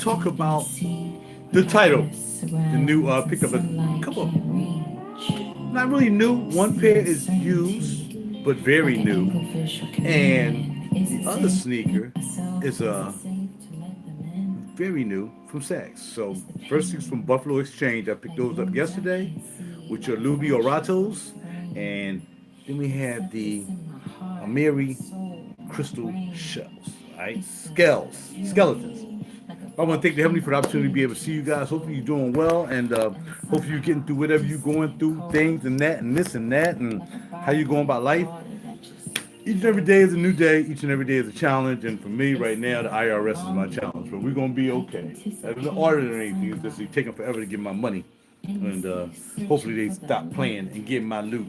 talk about the title. The new picked up a couple, not really new. One pair is used, but very new, and the other sneaker is very new from Saks. So first things from Buffalo Exchange. I picked those up yesterday, which are Louis Oratos, and then we have the Amiri crystal shells, right? Skeletons. I want to thank the Heavenly for the opportunity to be able to see you guys. Hopefully you're doing well, and hopefully you're getting through whatever you're going through, things and that, and this and that, and how you're going about life. Each and every day is a new day. Each and every day is a challenge, and for me right now, the IRS is my challenge. But we're gonna be okay. As an artist or anything, it's just taking forever to get my money, and hopefully they stop playing and get my loot.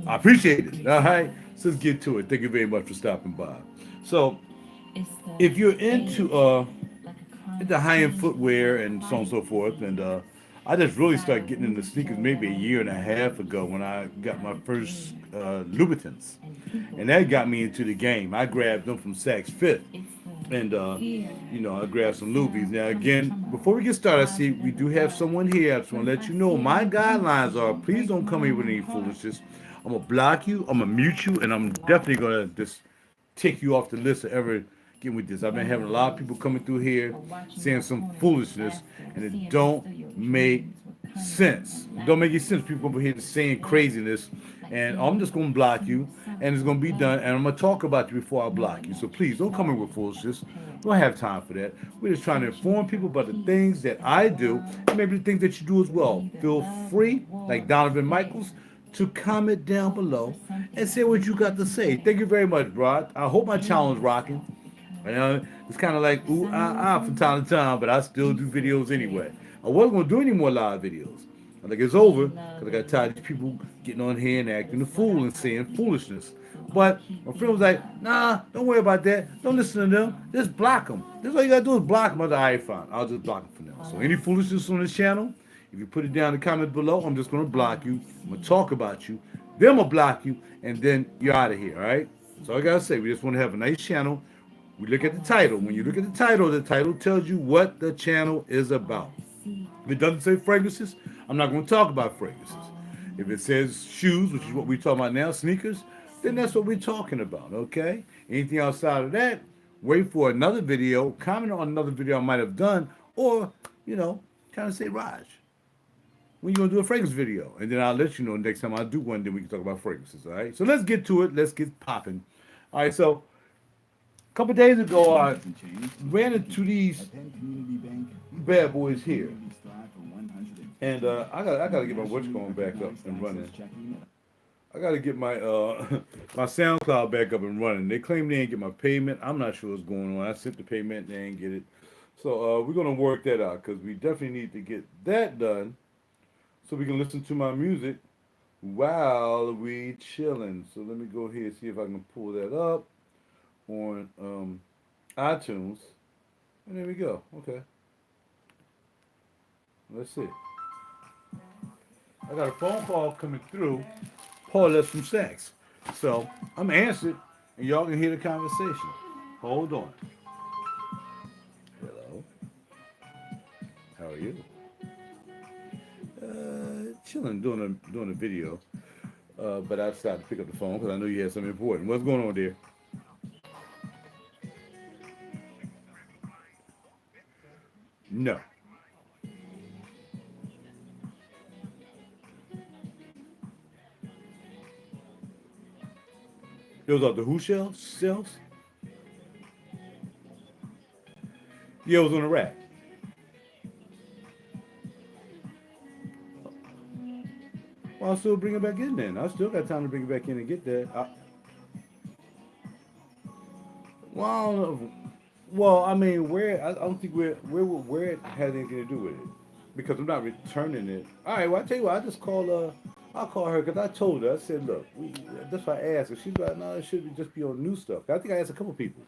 I appreciate it. All right, so let's get to it. Thank you very much for stopping by. So, if you're into high-end footwear and so on and so forth, and I just really started getting into sneakers maybe a year and a half ago when I got my first Louboutins, and that got me into the game. I grabbed them from Saks Fifth, and I grabbed some Loubies. Now again, before we get started, I see we do have someone here. I just want to let you know my guidelines are: please don't come here with any foolishness. I'm gonna block you, I'm gonna mute you, and I'm definitely gonna just take you off the list of ever getting with this. I've been having a lot of people coming through here saying some foolishness, and it don't make sense. It don't make any sense. People over here just saying craziness, and I'm just gonna block you, and it's gonna be done. And I'm gonna talk about you before I block you. So please don't come in with foolishness. We don't have time for that. We're just trying to inform people about the things that I do, and maybe the things that you do as well. Feel free, like Donovan Michaels, to comment down below and say what you got to say. Thank you very much, Rod. I hope my channel is rocking. It's kind of like ooh from time to time, but I still do videos anyway. I wasn't gonna do any more live videos. I think it's over because I got tired of these people getting on here and acting a fool and saying foolishness. But my friend was like, "Nah, don't worry about that. Don't listen to them. Just block them. That's all you gotta do is block them." I was like, "All right, fine. I'll just block them for now." So any foolishness on this channel, if you put it down in the comments below, I'm just gonna block you. I'm gonna talk about you. Then I'm gonna block you, and then you're out of here. All right. So I gotta say, we just want to have a nice channel. We look at the title. When you look at the title tells you what the channel is about. If it doesn't say fragrances, I'm not going to talk about fragrances. If it says shoes, which is what we're talking about now, sneakers, then that's what we're talking about, okay? Anything outside of that, wait for another video, comment on another video I might have done, or, kind of say, Raj, when you going to do a fragrance video? And then I'll let you know next time I do one, then we can talk about fragrances, all right? So let's get to it. Let's get popping. All right, so a couple of days ago, I ran into these bad boys here, and I gotta get my watch going back up and running. I gotta get my my SoundCloud back up and running. They claim they ain't get my payment. I'm not sure what's going on. I sent the payment, they ain't get it. So we're gonna work that out because we definitely need to get that done so we can listen to my music while we chilling. So let me go here and see if I can pull that up on iTunes. And there we go. Okay. Let's see. I got a phone call coming through. Paul left from Saks. So I'm answered and y'all can hear the conversation. Hold on. Hello. How are you? Chilling, doing a video. But I decided to pick up the phone because I know you had something important. What's going on there? No. Those are the who shells? Yeah, it was on the rack. Well, I'll still bring it back in then. I still got time to bring it back in and get that. Well, I don't know. Well, I mean, I don't think where it has anything to do with it because I'm not returning it. All right, well, I tell you what, I'll call her because I told her. I said, look, that's why I asked her. She's like, no, it should just be on new stuff. I think I asked a couple people.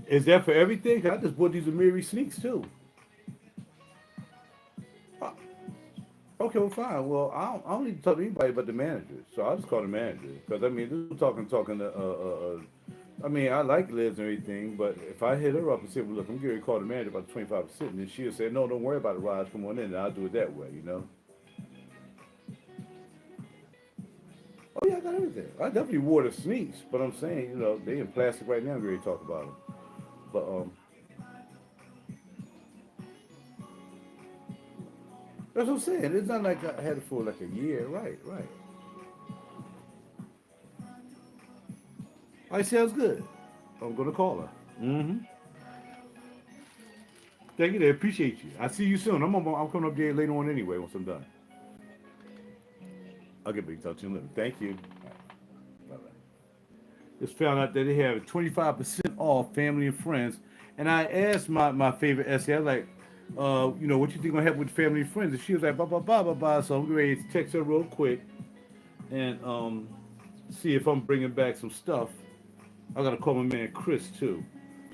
Is that for everything? 'Cause I just bought these Amiri sneaks too. Okay, well, fine. Well, I don't need to talk to anybody but the manager. So I'll just call the manager. Because, I mean, this is talking to, I mean, I like Liz and everything, but if I hit her up and say, well, look, I'm getting ready to call the manager about the 25%, and then she'll say, no, don't worry about it, Raj, come on in, and I'll do it that way, you know? Oh, yeah, I got everything. I definitely wore the sneaks, but I'm saying, you know, they in plastic right now, I'm ready to talk about them. But, that's what I'm saying. It's not like I had it for like a year. Right, right. I sounds good. I'm going to call her. Mm-hmm. Thank you. They appreciate you. I see you soon. I'm coming up there later on anyway once I'm done. I'll get back to talk to you later. Thank you. Bye bye. Just found out that they have 25% off family and friends. And I asked my favorite essay, I was like, you know, what you think gonna happen with family and friends? And she was like, blah, blah, blah, blah, blah. So I'm ready to text her real quick and see if I'm bringing back some stuff. I gotta call my man Chris too.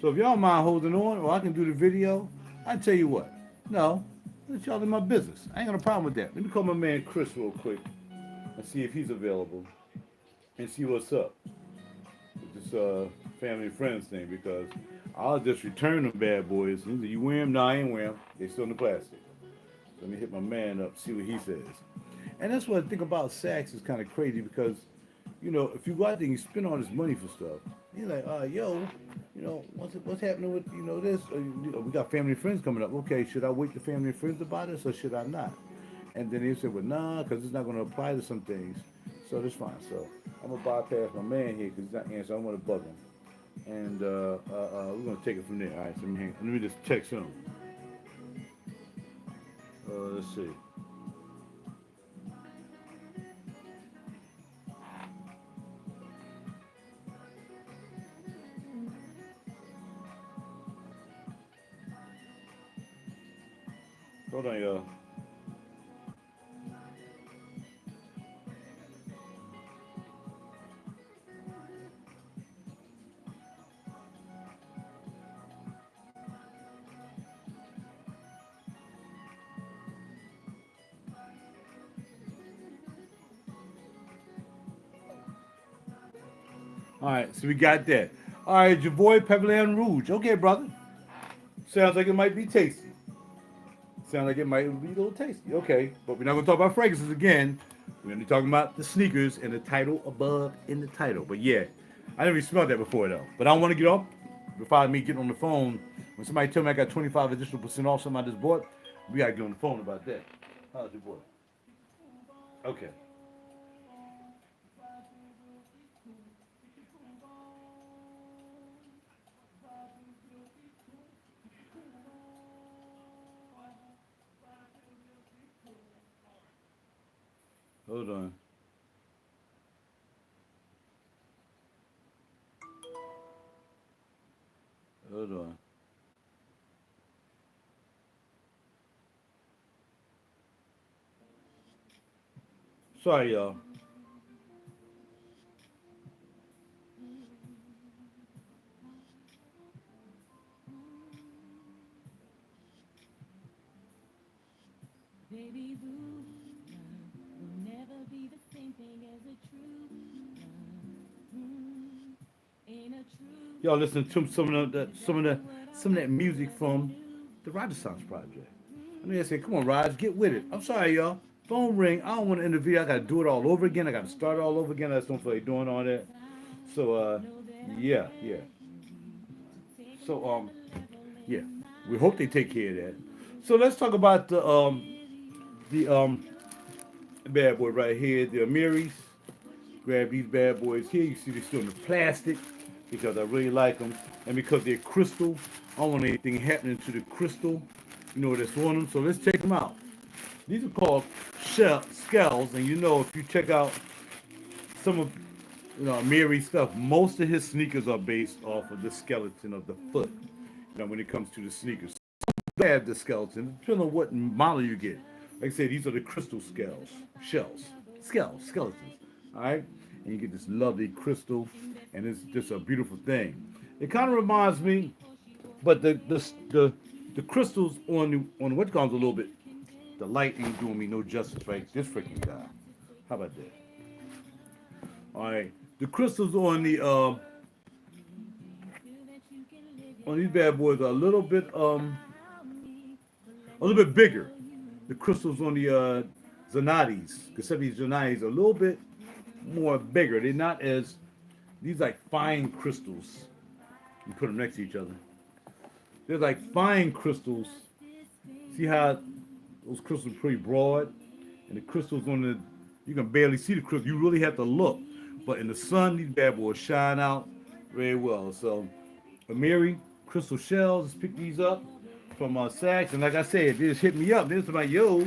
So if y'all mind holding on, or I can do the video, I tell you what. No, let y'all in my business. I ain't got a problem with that. Let me call my man Chris real quick and see if he's available and see what's up with this family and friends thing because I'll just return them bad boys. Either you wear them, no, I ain't wear them. They still in the plastic. So let me hit my man up, see what he says. And that's what I think about Saks is kind of crazy because, you know, if you go out there and you spend all this money for stuff, you're like, yo, you know, what's happening with, you know, this? We got family and friends coming up. Okay, should I wait for family and friends to buy this or should I not? And then they said, well, nah, because it's not going to apply to some things. So that's fine. So I'm going to bypass my man here because he's not answering. I want to bug him. And we're going to take it from there. All right, so let me just text him. Let's see. Hold on, y'all. All right, so we got that. All right, your boy Pepperland Rouge. Okay, brother. Sounds like it might be tasty. Sounds like it might be a little tasty. Okay, but we're not going to talk about fragrances again. We're going to be talking about the sneakers and the title above in the title. But yeah, I never smelled that before though. But I want to get off before me getting on the phone. When somebody tell me I got 25 additional percent off something I just bought, we got to get on the phone about that. How's your boy? Okay. Hold on. Hold on. Sorry, y'all. Y'all listen to some of that music from the Renaissance Project. And they say, "Come on, Raj, get with it." I'm sorry, y'all. Phone ring. I don't want to end the video. I got to do it all over again. I got to start all over again. I just don't feel like doing all that. So, yeah, yeah. So, yeah. We hope they take care of that. So let's talk about the bad boy right here, the Amiris. Grab these bad boys here. You see they're still in the plastic because I really like them. And because they're crystal, I don't want anything happening to the crystal, you know, that's on them. So let's check them out. These are called Skells. And you know, if you check out some of Amiri stuff, most of his sneakers are based off of the skeleton of the foot. You know, when it comes to the sneakers. Have the skeleton, depending on what model you get. Like I said, these are the crystal skeletons. All right, and you get this lovely crystal, and it's just a beautiful thing. It kind of reminds me, but the crystals on what comes a little bit The light ain't doing me no justice, right? This freaking guy. How about that? All right. The crystals on these bad boys are a little bit bigger. The crystals on the Zanatis, Giuseppe Zanatis, are a little bit more bigger. They're not as these like fine crystals. You put them next to each other. They're like fine crystals. See how those crystals are pretty broad, and the crystals on the you can barely see the crystal. You really have to look. But in the sun, these bad boys shine out very well. So, Amiri, Crystal Shells, let's pick these up from Saks. And like I said, they just hit me up. They're like, yo,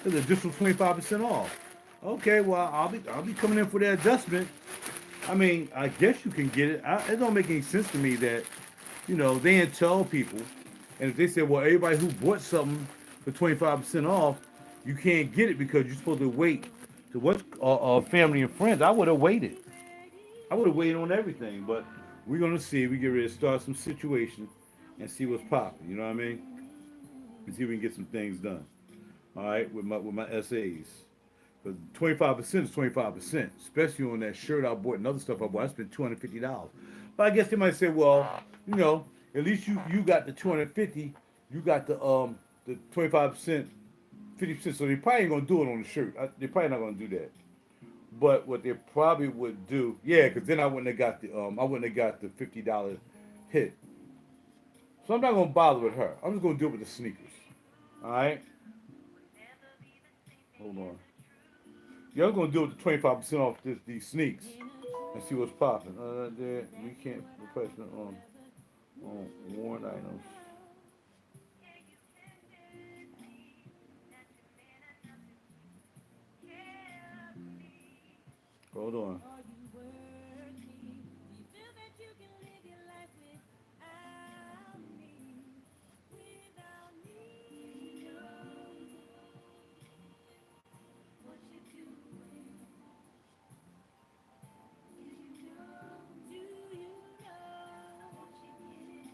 there's an additional 25% off. Okay, well, I'll be coming in for that adjustment. I mean, I guess you can get it. It don't make any sense to me that, they didn't tell people. And if they said, well, everybody who bought something for 25% off, you can't get it because you're supposed to wait to what family and friends. I would have waited. I would have waited on everything, but we're gonna see. We get ready to start some situation and see what's popping. You know what I mean? And see if we can get some things done. All right, with my essays. Because 25% is 25%, especially on that shirt I bought and other stuff I bought. I spent $250. But I guess they might say, well, at least you got the 250, you got the 25%, 50%. So they probably ain't gonna do it on the shirt. They're probably not gonna do that. But what they probably would do, yeah, because then I wouldn't have got the $50 hit. So I'm not gonna bother with her. I'm just gonna do it with the sneakers. All right. Hold on. Yeah, I'm gonna do it with the 25% off these sneaks and see what's popping. There we can't request it on worn items. Hold on.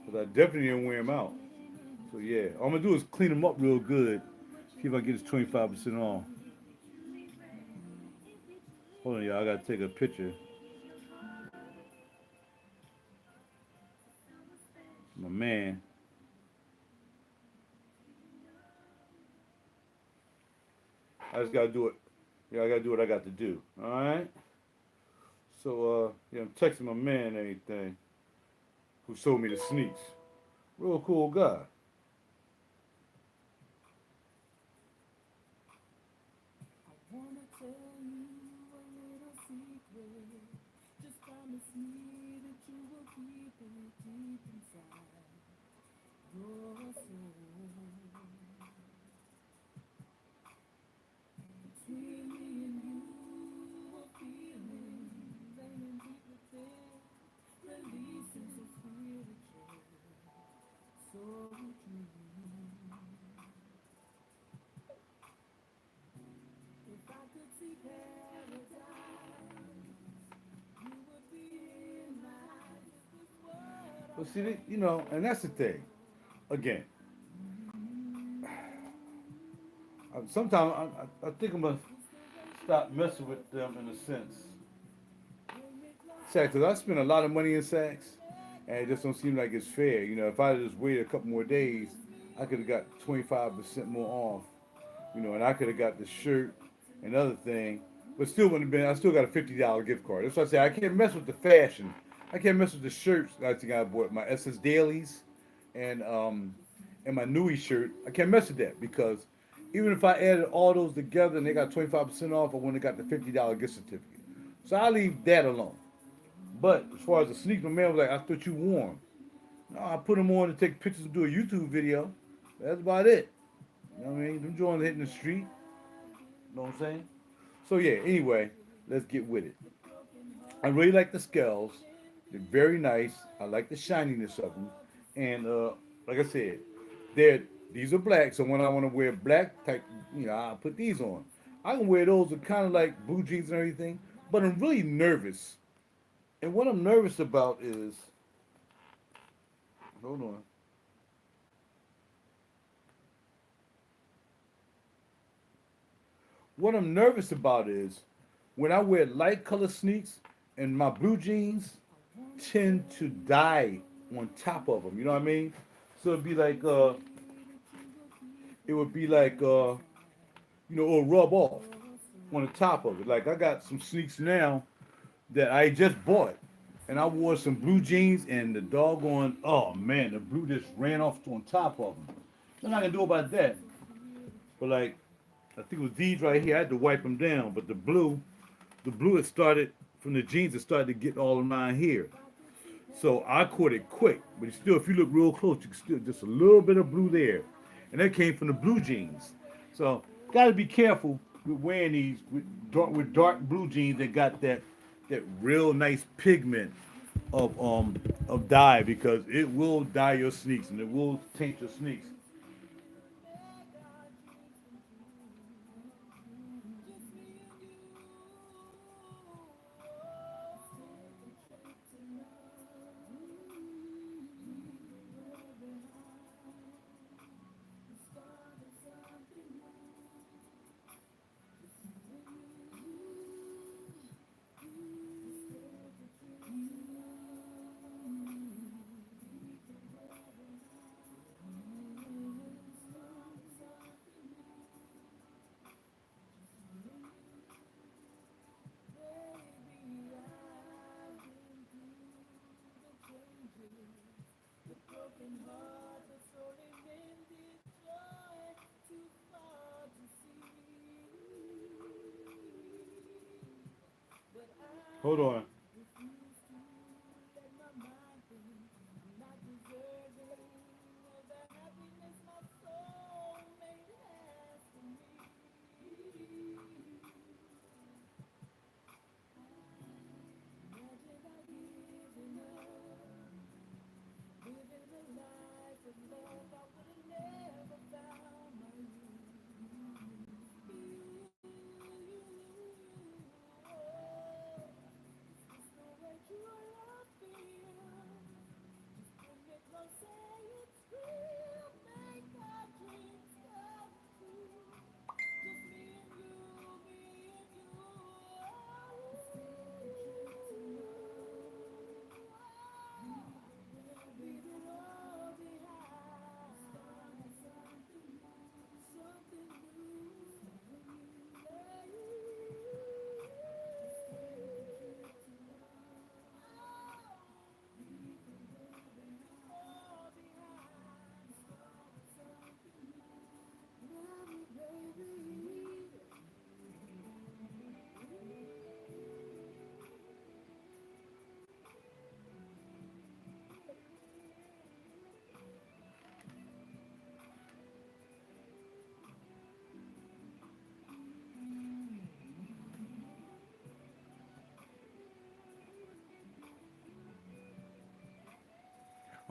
Because I definitely didn't wear them out. So yeah, all I'm gonna do is clean them up real good. See if I get this 25% off. Hold on, y'all. I gotta take a picture. My man. I just gotta do it. Yeah, I gotta do what I got to do. All right. So yeah, I'm texting my man and everything, who sold me the sneaks. Real cool guy. But see, and that's the thing. Again, sometimes I think I'm gonna stop messing with them in a sense. Saks, because I spend a lot of money in Saks, and it just don't seem like it's fair. If I just waited a couple more days, I could have got 25% more off. And I could have got the shirt and other thing, but still wouldn't have been. I still got a $50 gift card. That's what I say. I can't mess with the fashion. I can't mess with the shirts. I think I bought my SS Dailies, and my Nui shirt. I can't mess with that because even if I added all those together and they got 25% off, I wouldn't have got the $50 gift certificate. So I leave that alone. But as far as the sneakers, my man was like, I thought you wore them. No, I put them on to take pictures and do a YouTube video. That's about it. You know what I mean? Them joints hitting the street. You know what I'm saying? So yeah, anyway, let's get with it. I really like the Skells. They're very nice. I like the shininess of them. And like I said, these are black. So when I want to wear black type, I'll put these on. I can wear those with kind of like blue jeans and everything. But I'm really nervous. And what I'm nervous about is, hold on. what I'm nervous about is when I wear light color sneaks and my blue jeans tend to die on top of them. You know what I mean? So it would be like it'll rub off on the top of it. Like I got some sneaks now that I just bought, and I wore some blue jeans, and the doggone, oh man, the blue just ran off on top of them. Nothing I can do about that. But like, I think it was these right here. I had to wipe them down, but the blue had started from the jeans. It started to get all of mine here. So I caught it quick, but still, if you look real close, you can still just a little bit of blue there, and that came from the blue jeans. So got to be careful with wearing these with dark blue jeans that got that real nice pigment of dye because it will dye your sneaks and it will taint your sneaks. Hold on.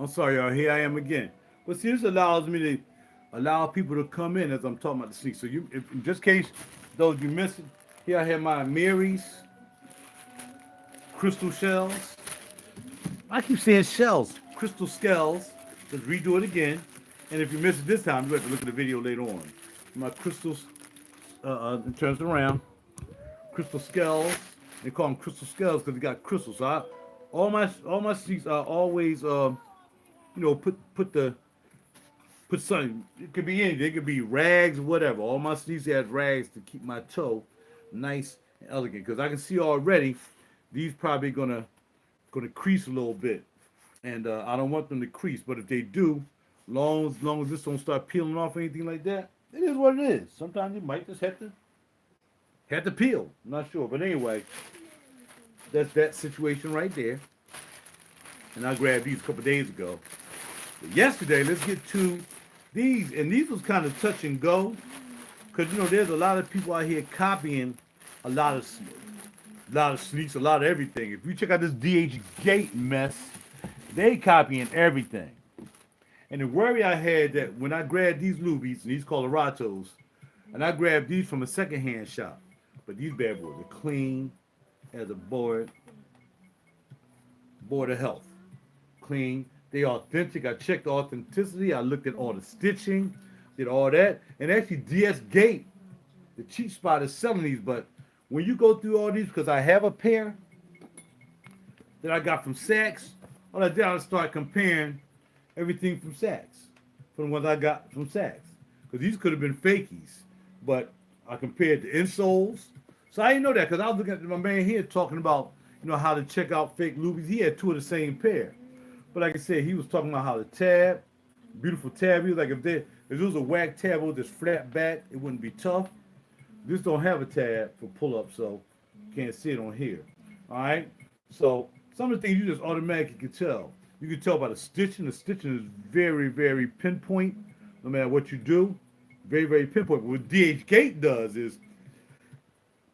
I'm sorry, y'all. Here I am again. But see, this allows me to allow people to come in as I'm talking about the sneaks. So if, in just case those of you missed it, here I have my Amiri's crystal shells. I keep saying shells, crystal skells. Let's redo it again. And if you miss it this time, you have to look at the video later on. My crystals, it turns around. Crystal skells. They call them crystal skells because they got crystals. So all my sneaks are always put something. It could be anything. It could be rags, whatever. All my sneaks has rags to keep my toe nice and elegant. Because I can see already these probably gonna crease a little bit, and I don't want them to crease. But if they do, long as this don't start peeling off or anything like that, it is what it is. Sometimes you might just have to peel. I'm not sure, but anyway, that's that situation right there. And I grabbed these a couple days ago. But yesterday, let's get to these, and these was kind of touch and go, because there's a lot of people out here copying a lot of sneaks, a lot of everything. If you check out this DH Gate mess, they copying everything. And the worry I had that when I grabbed these Loubies, and these called Oratos, and I grabbed these from a secondhand shop, but these bad boys are clean as a board of health. Clean. They authentic. I checked the authenticity. I looked at all the stitching, did all that. And actually, DS Gate the cheap spot is selling these, but when you go through all these, because I have a pair that I got from Saks, all I did, I start comparing everything from Saks, from the ones I got from Saks. Because these could have been fakies, but I compared the insoles. So I didn't know that because I was looking at my man here talking about, how to check out fake Louis. He had two of the same pair. But like I said, he was talking about how the tab, beautiful tab. He was like, if there was a whack tab with this flat back, it wouldn't be tough. This don't have a tab for pull-up, so you can't see it on here. All right? So some of the things you just automatically can tell. You can tell by the stitching. The stitching is very, very pinpoint, no matter what you do. Very, very pinpoint. But what DH Gate does is,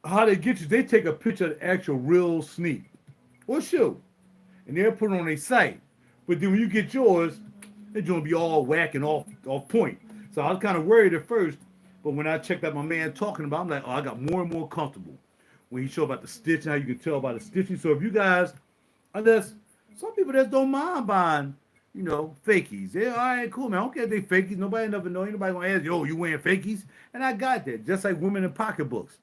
how they get you, they take a picture of the actual real sneak or shoe, and they'll put it on their site. But then when you get yours, it's going to be all whack and off point. So I was kind of worried at first, but when I checked out my man talking about it, I'm like, oh, I got more and more comfortable when he showed about the stitching, how you can tell by the stitching. So if you guys, unless some people just don't mind buying, fakies. They're all right, cool, man. I don't care if they fakies. Nobody never know. Ain't nobody going to ask, yo, you wearing fakies? And I got that. Just like women in pocketbooks.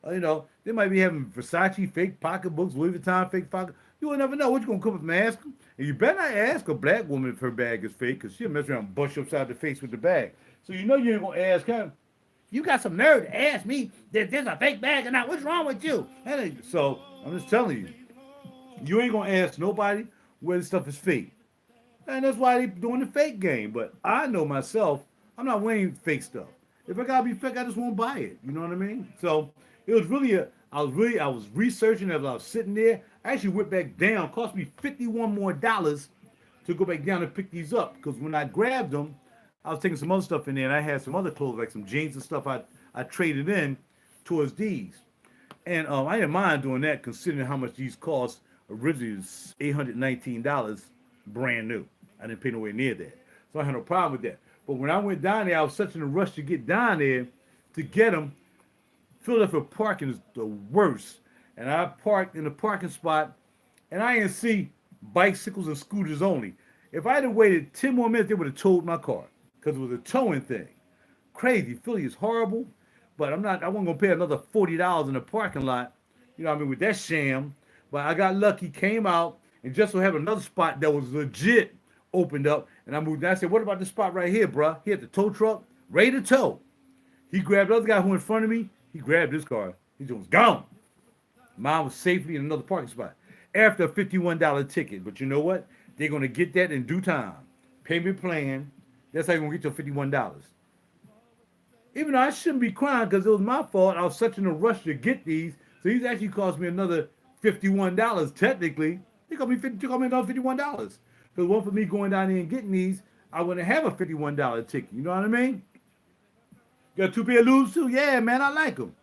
They might be having Versace fake pocketbooks, Louis Vuitton fake pocket. You will never know what you're going to come up and ask them. And you better not ask a black woman if her bag is fake, because she'll mess around and bust you upside the face with the bag. So you ain't going to ask her. You got some nerve to ask me that there's a fake bag or not. What's wrong with you? So I'm just telling you, you ain't going to ask nobody where the stuff is fake. And that's why they doing the fake game. But I know myself, I'm not wearing fake stuff. If I gotta be fake, I just won't buy it. You know what I mean? So it was really I was researching as I was sitting there. I actually went back down. It cost me $51 more to go back down and pick these up. Because when I grabbed them, I was taking some other stuff in there, and I had some other clothes, like some jeans and stuff I traded in towards these. And I didn't mind doing that, considering how much these cost. Originally, it was $819 brand new. I didn't pay nowhere near that. So I had no problem with that. But when I went down there, I was such in a rush to get down there to get them. Philadelphia parking is the worst. And I parked in the parking spot, and I didn't see bicycles and scooters only. If I had waited 10 more minutes, they would have towed my car, because it was a towing thing. Crazy. Philly is horrible, but I wasn't going to pay another $40 in the parking lot, with that sham. But I got lucky, came out, and just so happened another spot that was legit opened up, and I moved down. I said, what about this spot right here, bro? He had the tow truck, ready to tow. He grabbed the other guy who in front of me. He grabbed his car. He just was gone. Mine was safely in another parking spot after a $51 ticket. But you know what? They're going to get that in due time. Payment plan. That's how you're going to get your $51. Even though I shouldn't be crying because it was my fault. I was such in a rush to get these. So these actually cost me another $51 technically. They cost me another $51. Because one for me going down there and getting these, I wouldn't have a $51 ticket. You know what I mean? Got two pair of Louis too? Yeah, man, I like them.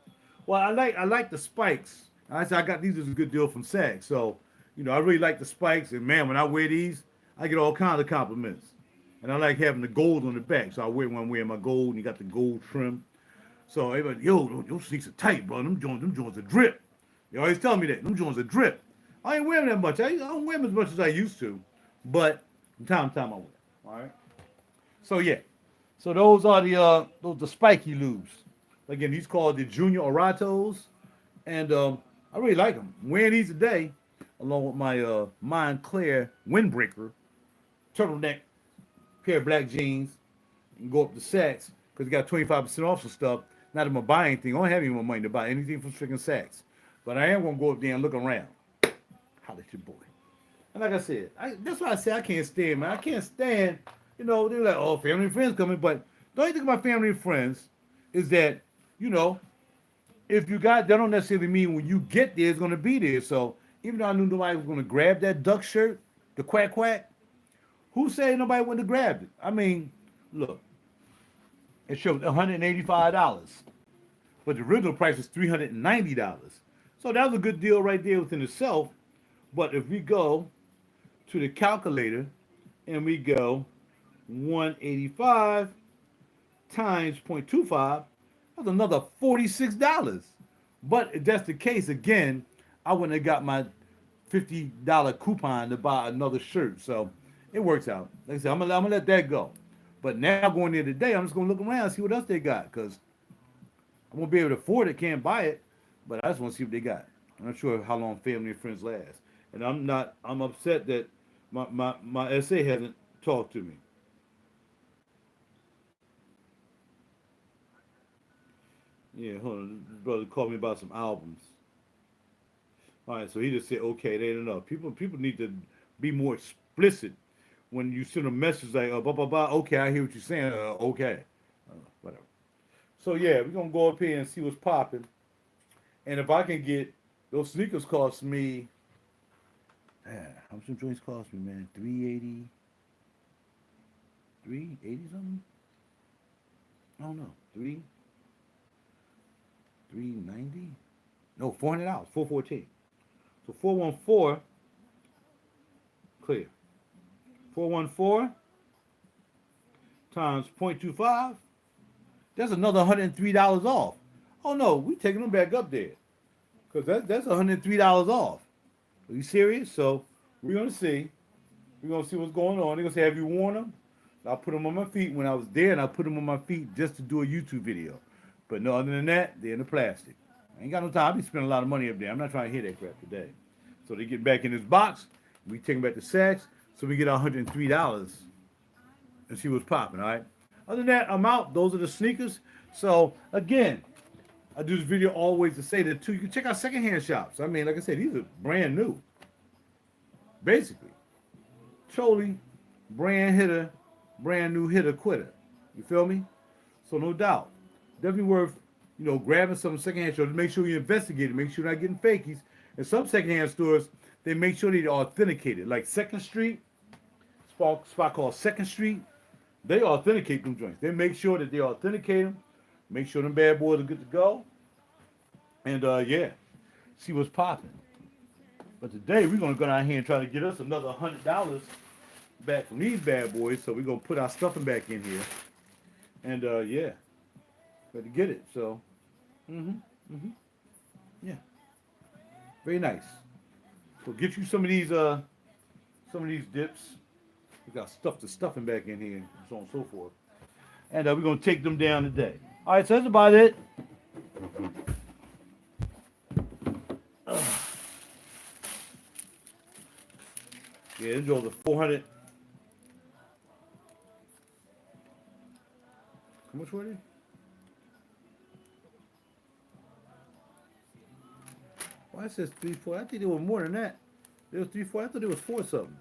Well, I like the spikes. I said I got these as a good deal from Saks. So, I really like the spikes. And man, when I wear these, I get all kinds of compliments. And I like having the gold on the back. So I wear when I'm wearing my gold, and you got the gold trim. So everybody, yo, those sneaks are tight, bro. Them joints are drip. They always tell me that. Them joints are drip. I ain't wearing that much. I don't wear them as much as I used to. But from time to time I wear. All right. So yeah. So those are the spiky lubes. Again, these called the Junior Oratos, and I really like them. I'm wearing these today, along with my Montclair windbreaker, turtleneck, pair of black jeans, and go up to Saks because they got 25% off some stuff. Not that I'm gonna buy anything. I don't have any more money to buy anything from freaking Saks, but I am gonna go up there and look around. Holla at your boy. And like I said, that's why I say I can't stand, man. I can't stand, they're like, oh, family and friends coming. But the only thing about family and friends is that, if you got, that don't necessarily mean when you get there, it's going to be there. So even though I knew nobody was going to grab that duck shirt, the quack quack, who said nobody wouldn't have grabbed it? I mean, look, it showed $185. But the original price was $390. So that was a good deal right there within itself. But if we go to the calculator and we go 185 times 0.25, that's another $46. But if that's the case, again, I wouldn't have got my $50 coupon to buy another shirt. So it works out. Like I said, I'm gonna let that go. But now going there today, I'm just gonna look around and see what else they got, because I won't be able to afford it, can't buy it, but I just want to see what they got. I'm not sure how long family and friends last. And I'm upset that my SA hasn't talked to me. Yeah, hold on. This brother called me about some albums. All right, so he just said, okay, they don't know. People need to be more explicit when you send a message like, blah, blah, blah. Okay, I hear what you're saying. Okay. Whatever. So, yeah, we're going to go up here and see what's popping. And if I can get, those sneakers cost me, how much some joints cost me, man? 380, 380 something? I don't know. 390? No, $400, 414. So 414, clear. 414 times 0.25, that's another $103 off. Oh no, we taking them back up there. Because that's $103 off. Are you serious? So we're going to see. We're going to see what's going on. They're going to say, have you worn them? I put them on my feet when I was there, and I put them on my feet just to do a YouTube video. But no, other than that, they're in the plastic. I ain't got no time. I be spending a lot of money up there. I'm not trying to hear that crap today. So they get back in this box. We take them back to Saks. So we get $103 and see what's popping, all right? Other than that, I'm out. Those are the sneakers. So, again, I do this video always to say that, too. You can check out secondhand shops. I mean, like I said, these are brand new. Basically. Totally brand new hitter quitter. You feel me? So, no doubt. Definitely worth, grabbing some secondhand stores. Make sure you investigate it. Make sure you're not getting fakies. And some secondhand stores, they make sure they're authenticated. Like 2nd Street, spot called 2nd Street, they authenticate them joints. They make sure that they authenticate them, make sure them bad boys are good to go, and yeah, see what's popping. But today we're gonna go down here and try to get us another $100 back from these bad boys. So we're gonna put our stuffing back in here, and yeah, got to get it. So, yeah, very nice. So get you some of these dips. We got the stuffing back in here, and so on and so forth. And we're gonna take them down today. All right, so that's about it. Yeah, this goes to 400. How much were they? Why it says 340? I think they were more than that. There was 340. I thought there was 4 something.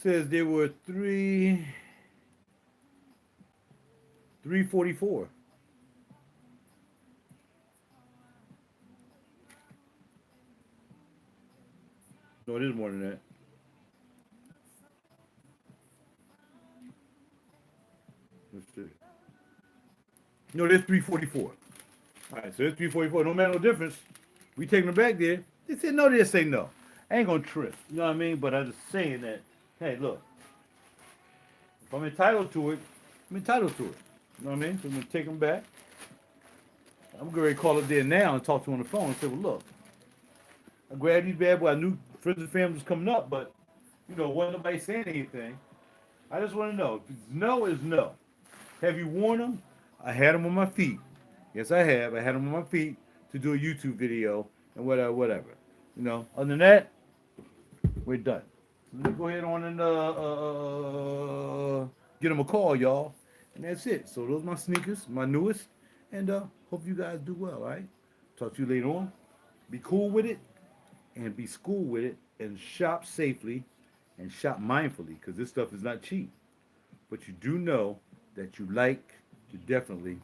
Says there were 344. No, it is more than that. Let's see. No, there's 344. All right, so there's 344. No matter no difference. We taking them back there. They said no, they just say no. I ain't gonna trip. You know what I mean? But I'm just saying that, hey, look. If I'm entitled to it, I'm entitled to it. You know what I mean? So I'm gonna take them back. I'm going to call up there now and talk to him on the phone and say, well, look, I grabbed these bad boys. I knew friends and family was coming up, but, wasn't nobody saying anything. I just want to know. If it's no, it's no. Have you worn them? I had them on my feet. Yes, I have. I had them on my feet to do a YouTube video and whatever. Other than that, we're done. So let me go ahead on and get them a call, y'all. And that's it. So those are my sneakers, my newest. And hope you guys do well, all right? Talk to you later on. Be cool with it and be school with it and shop safely and shop mindfully because this stuff is not cheap. But you do know that you like to definitely,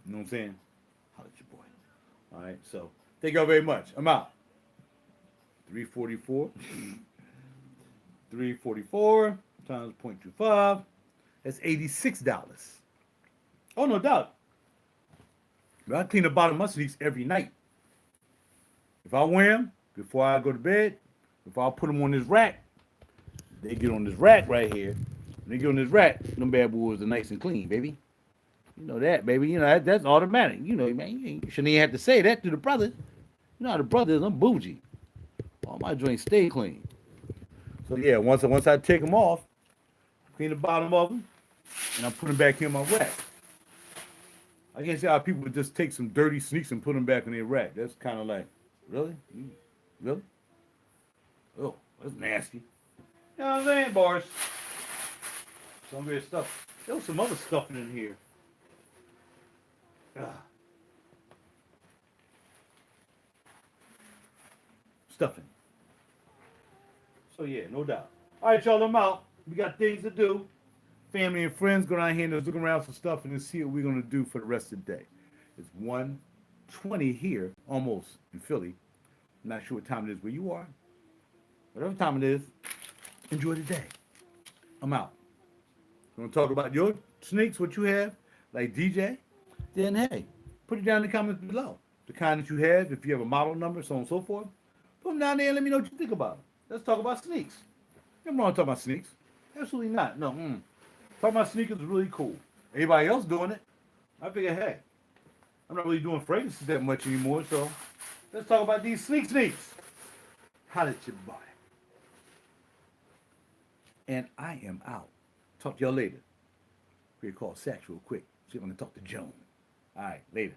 you know what I'm saying? Holla at your boy. All right, so thank y'all very much. I'm out. 344. 344 times 0.25. That's $86. Oh, no doubt. But I clean the bottom of my sneaks every night. If I wear them before I go to bed, if I put them on this rack, they get on this rack right here. When they get on this rack, them bad boys are nice and clean, baby. You know that, baby. That's automatic. Man, you shouldn't even have to say that to the brothers. You know how the brothers, I'm bougie. All my joints stay clean. So, yeah, once I take them off, clean the bottom of them, and I put them back here in my rack. I can't see how people would just take some dirty sneaks and put them back in their rack. That's kind of like, really? Really? Oh, that's nasty. You know what I'm saying, boys? Some weird stuff. There was some other stuff in here. Ah, stuffing. So yeah, no doubt. All right, y'all, I'm out. We got things to do. Family and friends go down here and just look around for stuff and see what we're gonna do for the rest of the day. It's 1:20 here, almost in Philly. I'm not sure what time it is where you are. Whatever time it is, enjoy the day. I'm out. You want to talk about your sneaks, what you have, like DJ? Then hey, put it down in the comments below. The kind that you have, if you have a model number, so on and so forth. Put them down there and let me know what you think about them. Let's talk about sneaks. Nothing wrong with talking about sneaks. Absolutely not. No. Talking about sneakers is really cool. Everybody else doing it. I figure, hey, I'm not really doing fragrances that much anymore, so let's talk about these sneaks. Holla at your boy. And I am out. Talk to y'all later. We'll call Sax real quick. See if I can talk to Joan. All right, later.